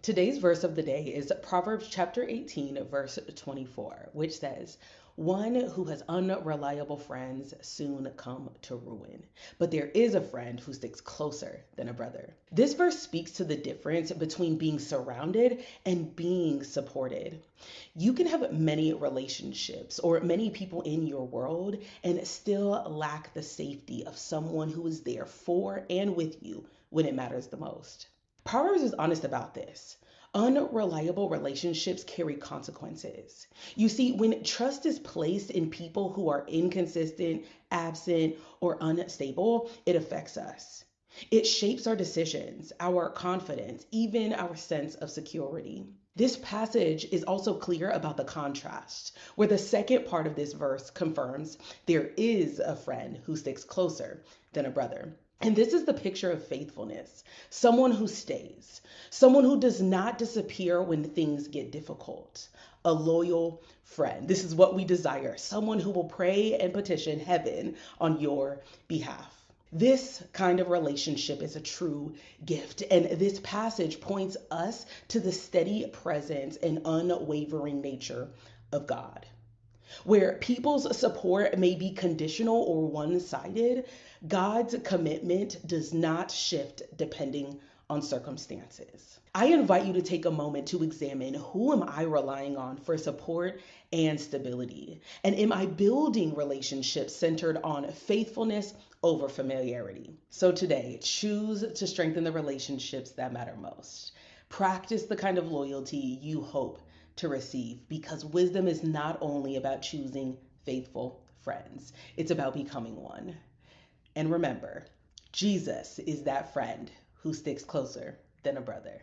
Today's verse of the day is Proverbs chapter 18, verse 24, which says, "One who has unreliable friends soon come to ruin, but there is a friend who sticks closer than a brother." This verse speaks to the difference between being surrounded and being supported. You can have many relationships or many people in your world and still lack the safety of someone who is there for and with you when it matters the most. Proverbs is honest about this. Unreliable relationships carry consequences. You see, when trust is placed in people who are inconsistent, absent, or unstable, it affects us. It shapes our decisions, our confidence, even our sense of security. This passage is also clear about the contrast, where the second part of this verse confirms there is a friend who sticks closer than a brother. And this is the picture of faithfulness, someone who stays, someone who does not disappear when things get difficult, a loyal friend. This is what we desire, someone who will pray and petition heaven on your behalf. This kind of relationship is a true gift, and this passage points us to the steady presence and unwavering nature of God. Where people's support may be conditional or one sided, God's commitment does not shift depending on circumstances. I invite you to take a moment to examine, who am I relying on for support and stability? And am I building relationships centered on faithfulness over familiarity? So today, choose to strengthen the relationships that matter most. Practice the kind of loyalty you hope to receive, because wisdom is not only about choosing faithful friends, it's about becoming one. And remember, Jesus is that friend who sticks closer than a brother.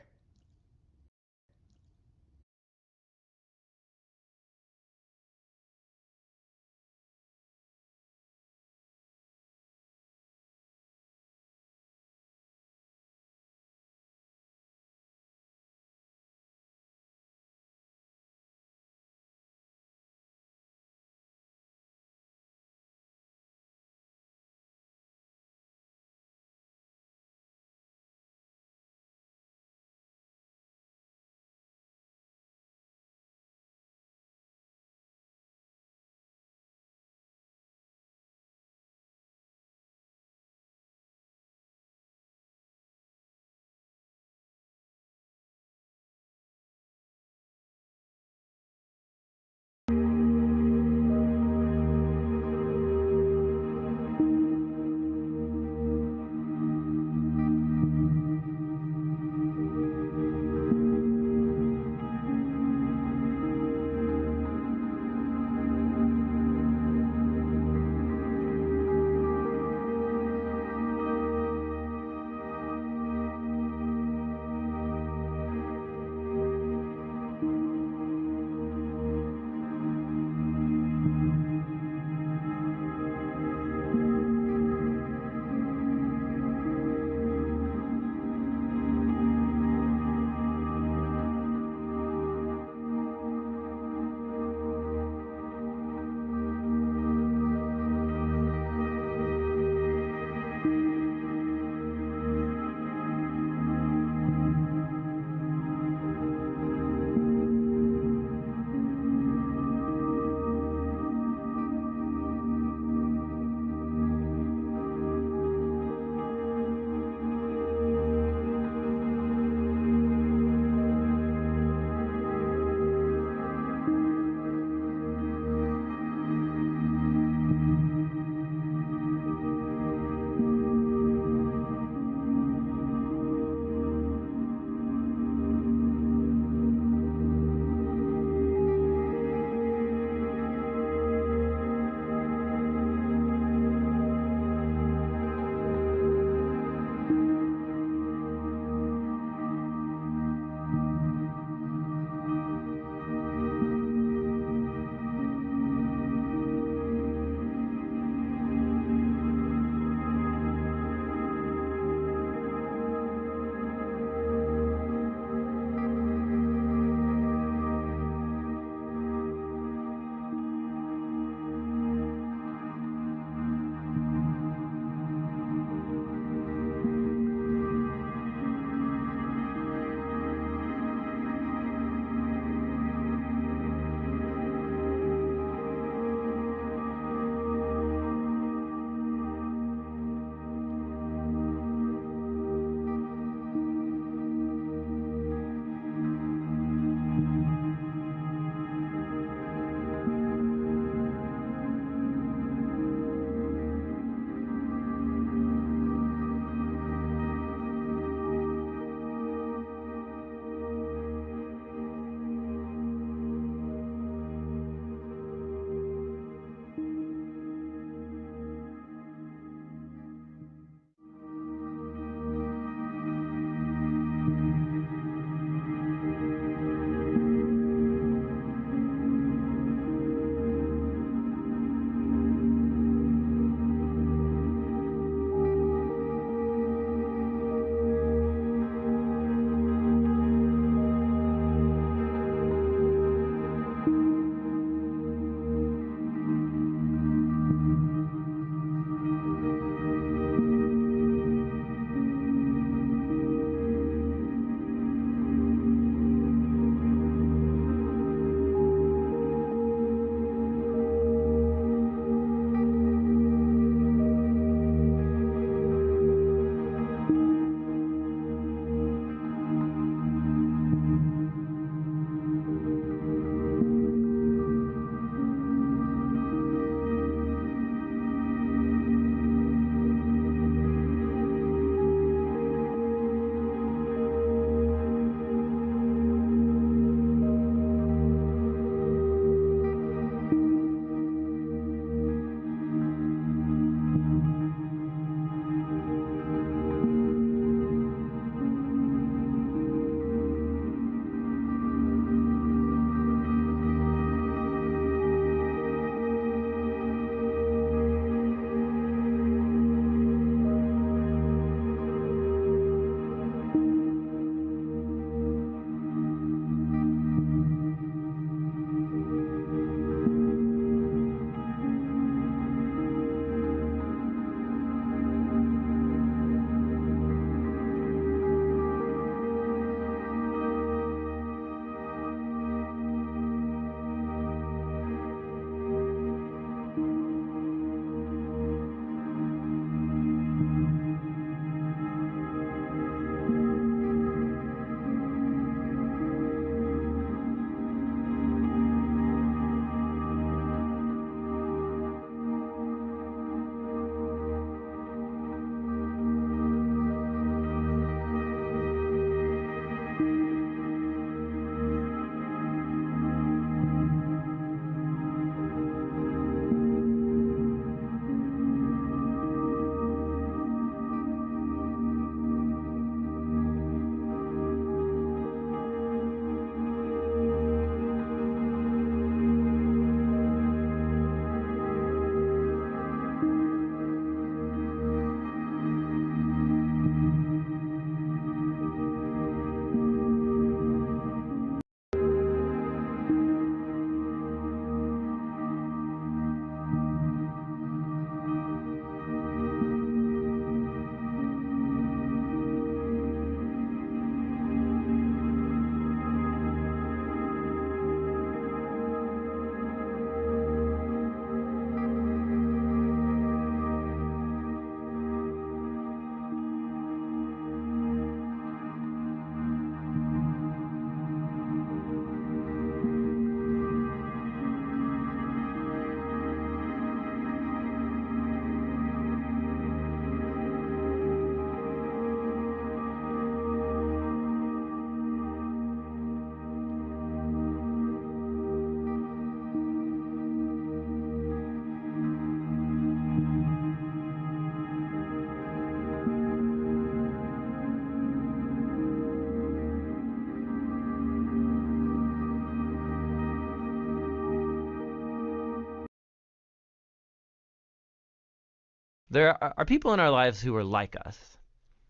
There are people in our lives who are like us,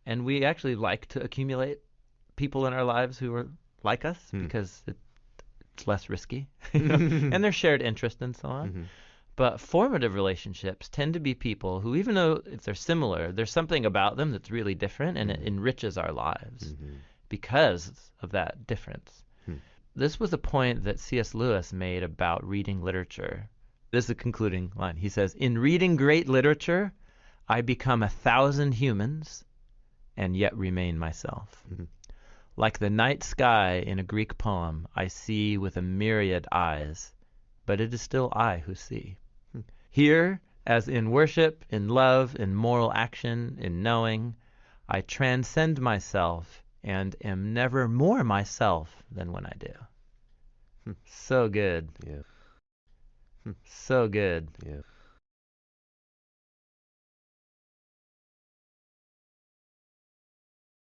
and we actually like to accumulate people in our lives who are like us because it's less risky, and there's shared interest and so on. But formative relationships tend to be people who, even though if they're similar, there's something about them that's really different, and it enriches our lives because of that difference. This was a point that C.S. Lewis made about reading literature. This is the concluding line. He says, "In reading great literature, I become 1,000 humans and yet remain myself. Like the night sky in a Greek poem, I see with a myriad eyes, but it is still I who see. Here, as in worship, in love, in moral action, in knowing, I transcend myself and am never more myself than when I do." So good. Yeah. So good. Yeah.